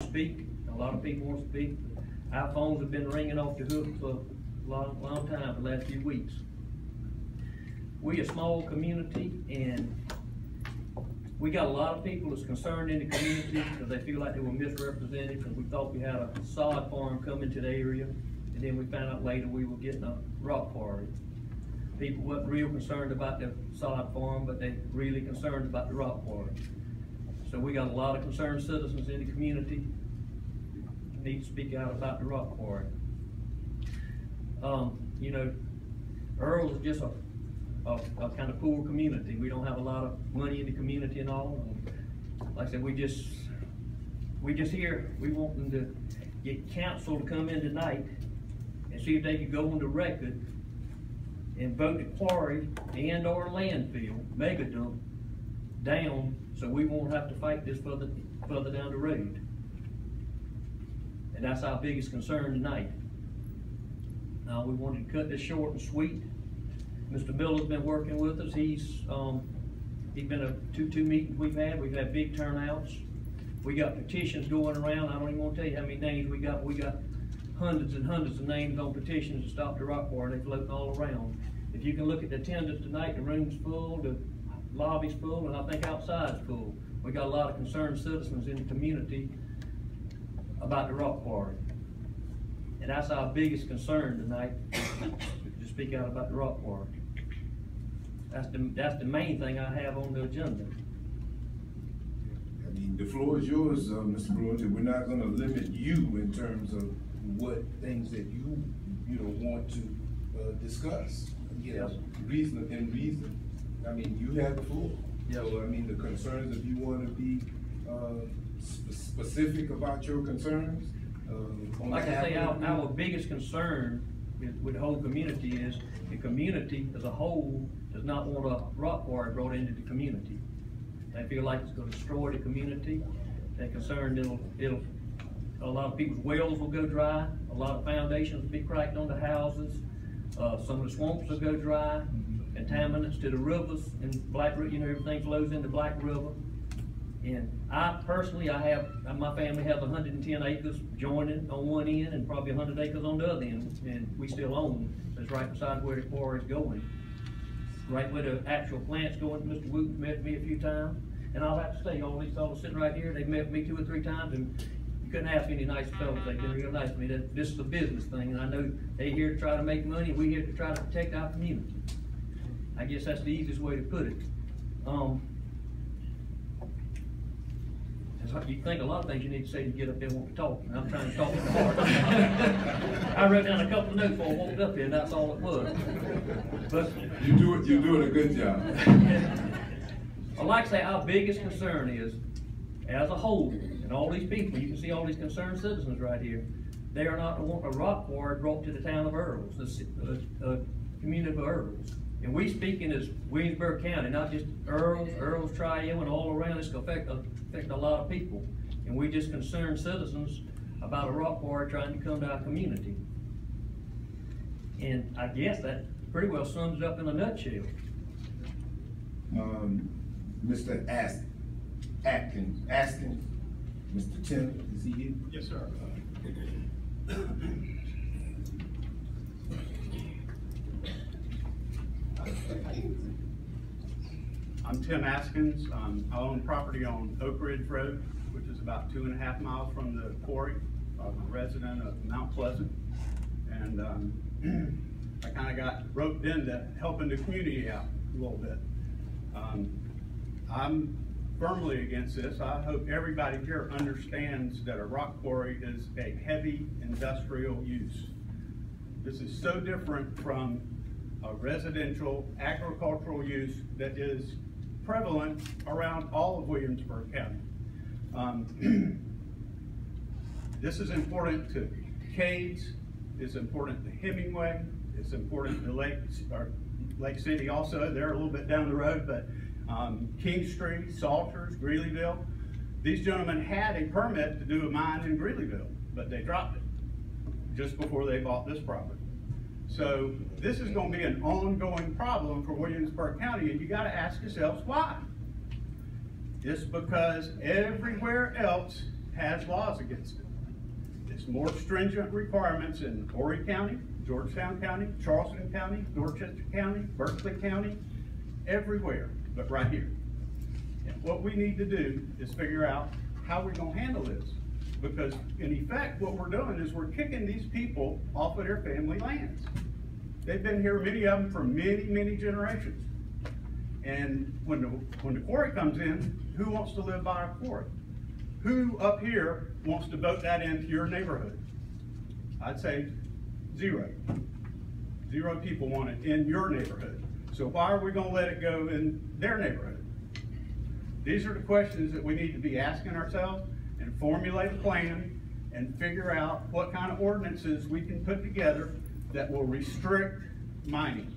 speak. A lot of people want to speak. Our phones have been ringing off the hook for a long time, for the last few weeks. We a small community, and we got a lot of people that's concerned in the community because they feel like they were misrepresented, because we thought we had a sod farm coming to the area, and then we found out later we were getting a rock quarry. People wasn't real concerned about the sod farm, but they really concerned about the rock quarry. So we got a lot of concerned citizens in the community who need to speak out about the rock quarry. You know, Earles is just a kind of poor community. We don't have a lot of money in the community and all. And like I said, we just here, we want them to get council to come in tonight and see if they could go on the record and vote the quarry and or landfill, mega dump, down, so we won't have to fight this further down the road. And that's our biggest concern tonight. Now we wanted to cut this short and sweet. Mr. Miller's been working with us. He's been to two meetings we've had big turnouts. We got petitions going around. I don't even want to tell you how many names we got. We got hundreds and hundreds of names on petitions to stop the rock quarry. They're floating all around. If you can look at the attendance tonight, the room's full, the lobby's full, and I think outside's full. We got a lot of concerned citizens in the community about the rock quarry. And that's our biggest concern tonight, to speak out about the rock quarry. That's the main thing I have on the agenda. I mean, the floor is yours, Mr. Brewington. We're not going to limit you in terms of what things that you want to discuss. Yes. Reason. I mean, you have the floor. Yes. So I mean, the concerns, if you want to be specific about your concerns. Like I say, our biggest concern with the whole community is the community as a whole does not want a rock quarry brought into the community. They feel like it's going to destroy the community. They're concerned a lot of people's wells will go dry. A lot of foundations will be cracked on the houses. Some of the swamps will go dry. Contaminants to the rivers and Black River, everything flows into Black River. And I personally, my family has 110 acres joining on one end and probably 100 acres on the other end, and we still own. It's right beside where the quarry is going. Right where the actual plant's going. Mr. Wooten met me a few times. And I'll have to say, all these fellows sitting right here, they've met me 2 or 3 times, and you couldn't ask any nice fellows. They've been real nice to me. This is a business thing, and I know they're here to try to make money, and we're here to try to protect our community. I guess that's the easiest way to put it. You think a lot of things you need to say to get up there and want to talk, and I'm trying to talk in the heart. I wrote down a couple of notes before I walked up here, and that's all it was. But you're doing a good job. I'd like to say our biggest concern is, as a whole, and all these people, you can see all these concerned citizens right here, they are not to want a rock quarry brought to the town of Earles, the community of Earles. And we speaking as Williamsburg County, not just Earles, Trium, and all around. It's going to affect a lot of people. And we just concerned citizens about a rock quarry trying to come to our community. And I guess that pretty well sums it up in a nutshell. Mr. Atkins, Mr. Tim, is he here? Yes, sir. I'm Tim Askins. I own property on Oak Ridge Road, which is about 2.5 miles from the quarry. I'm a resident of Mount Pleasant, and I kind of got roped into helping the community out a little bit. I'm firmly against this. I hope everybody here understands that a rock quarry is a heavy industrial use. This is so different from a residential agricultural use that is prevalent around all of Williamsburg County. This is important to Cades, it's important to Hemingway, it's important to Lake City also. They're a little bit down the road, but Kingstree, Salters, Greeleyville. These gentlemen had a permit to do a mine in Greeleyville, but they dropped it just before they bought this property. So this is going to be an ongoing problem for Williamsburg County, and you got to ask yourselves why. It's because everywhere else has laws against it. It's more stringent requirements in Quarry County, Georgetown County, Charleston County, Dorchester County, Berkeley County, everywhere but right here. What we need to do is figure out how we're gonna handle this. Because in effect, what we're doing is we're kicking these people off of their family lands. They've been here, many of them, for many, many generations. And when the quarry comes in, who wants to live by a quarry? Who up here wants to vote that into your neighborhood? I'd say 0. 0 people want it in your neighborhood. So why are we gonna let it go in their neighborhood? These are the questions that we need to be asking ourselves, and formulate a plan and figure out what kind of ordinances we can put together that will restrict mining.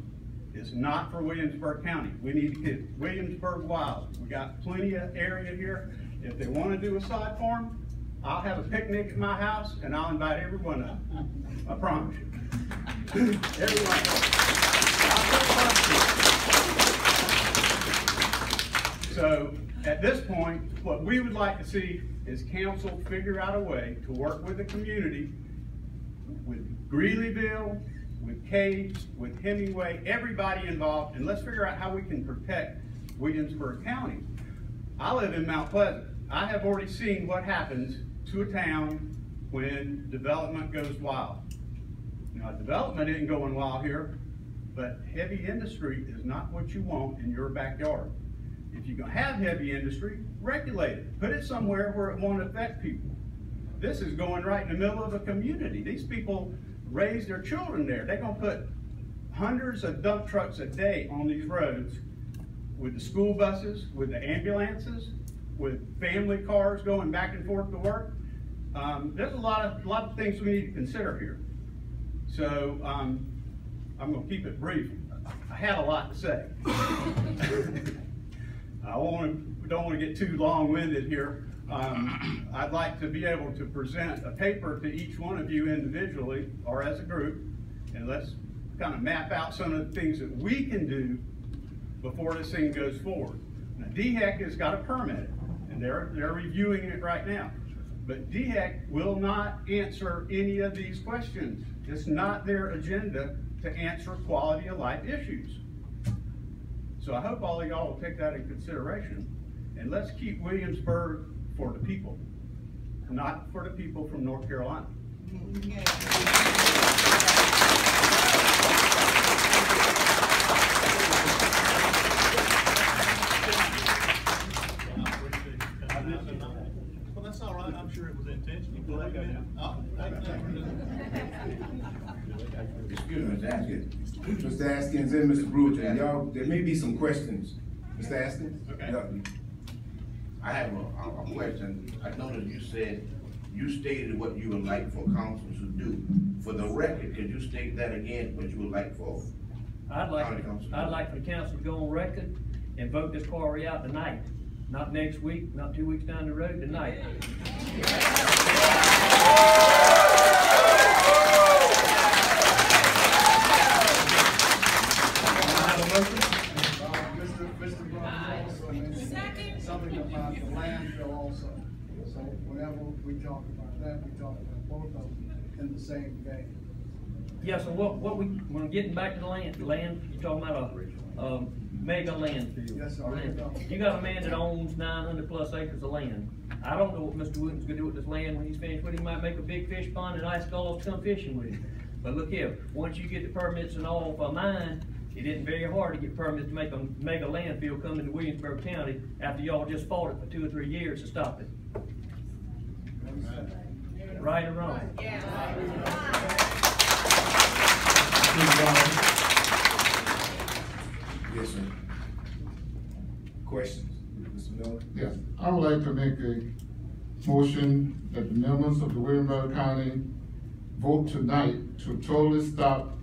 It's not for Williamsburg County. We need to get Williamsburg wild. We got plenty of area here. If they want to do a side farm, I'll have a picnic at my house and I'll invite everyone up. I promise you. Everyone. So at this point, what we would like to see is council figure out a way to work with the community, with Greeleyville, with Cage, with Hemingway, everybody involved, and let's figure out how we can protect Williamsburg County. I live in Mount Pleasant. I have already seen what happens to a town when development goes wild. Now, development isn't going wild here, but heavy industry is not what you want in your backyard. If you're gonna have heavy industry, regulate it. Put it somewhere where it won't affect people. This is going right in the middle of a community. These people raise their children there. They're gonna put hundreds of dump trucks a day on these roads with the school buses, with the ambulances, with family cars going back and forth to work. There's a lot of things we need to consider here. So I'm gonna keep it brief. I had a lot to say. I don't want to get too long-winded here. I'd like to be able to present a paper to each one of you individually or as a group, and let's kind of map out some of the things that we can do before this thing goes forward. Now, DHEC has got a permit, and they're reviewing it right now. But DHEC will not answer any of these questions. It's not their agenda to answer quality of life issues. So I hope all of y'all will take that in consideration, and let's keep Williamsburg for the people, not for the people from North Carolina. Well, that's all right. I'm sure it was intentional. Excuse me, Mr. Askins. Mr. Askins and Mr. Brewington, y'all, there may be some questions. Mr. Askins? Okay. Yeah. I have a question. I noticed you said, you stated what you would like for council to do. For the record, could you state that again, what you would like for? I'd like for the council to go on record and vote this quarry out tonight. Not next week, not 2 weeks down the road, tonight. Mr. Brown also mentioned something about the landfill also. So whenever we talk about that, we talk about both of them in the same vein. Yeah, so when we're getting back to the land, you're talking about a mega landfill. Yes, sir. You got a man that owns 900 plus acres of land. I don't know what Mr. Williams gonna do with this land when he's finished with it. He might make a big fish pond and ask all of us to come fishing with him. But look here, once you get the permits and all for mine, it isn't very hard to get permits to make a mega landfill come into Williamsburg County after y'all just fought it for 2 or 3 years to stop it. Right or wrong? Yes, sir. Questions? Mr. Miller? Yes, I would like to make a motion that the members of the Williamsburg County vote tonight to totally stop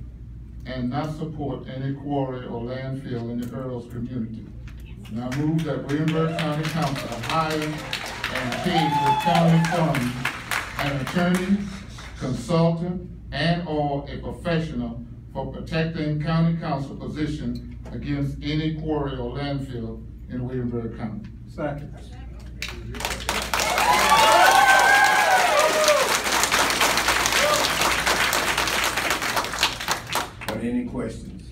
and not support any quarry or landfill in the Earles community. And I move that Williamsburg County Council hire and pay with county funds an attorney, consultant, and/or a professional for protecting county council position against any quarry or landfill in Williamsburg County. Second. Any questions?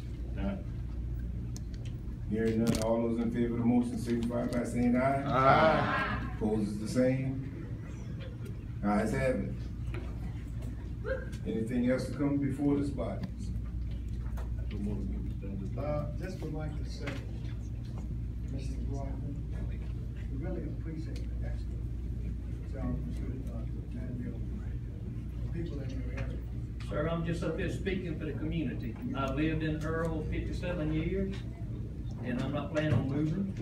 Hearing none, all those in favor of the motion signify by saying aye. Aye. Opposed, the same. Ayes have it. Anything else to come before this body? Just would like to say, Mr. Rockman, we really appreciate the extra job you do, and your people in your area. Sir, I'm just up here speaking for the community. I've lived in Earles 57 years, and I'm not planning on moving.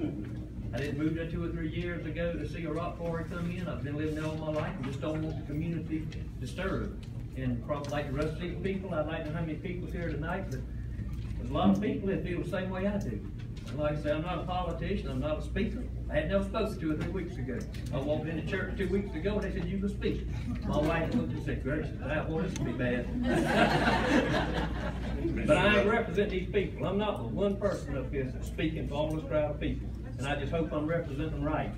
I didn't move there 2 or 3 years ago to see a rock quarry come in. I've been living there all my life and just don't want the community disturbed. And probably like the rest of these people, I'd like to know how many people's here tonight, but there's a lot of people that feel the same way I do. And like I say, I'm not a politician, I'm not a speaker. I had never spoken 2 or 3 weeks ago. I walked into church 2 weeks ago and they said, you can speak. My wife looked and said, gracious, boy, this will be bad. But I ain't representing these people. I'm not the one person up here that's speaking for all this crowd of people. And I just hope I'm representing them right.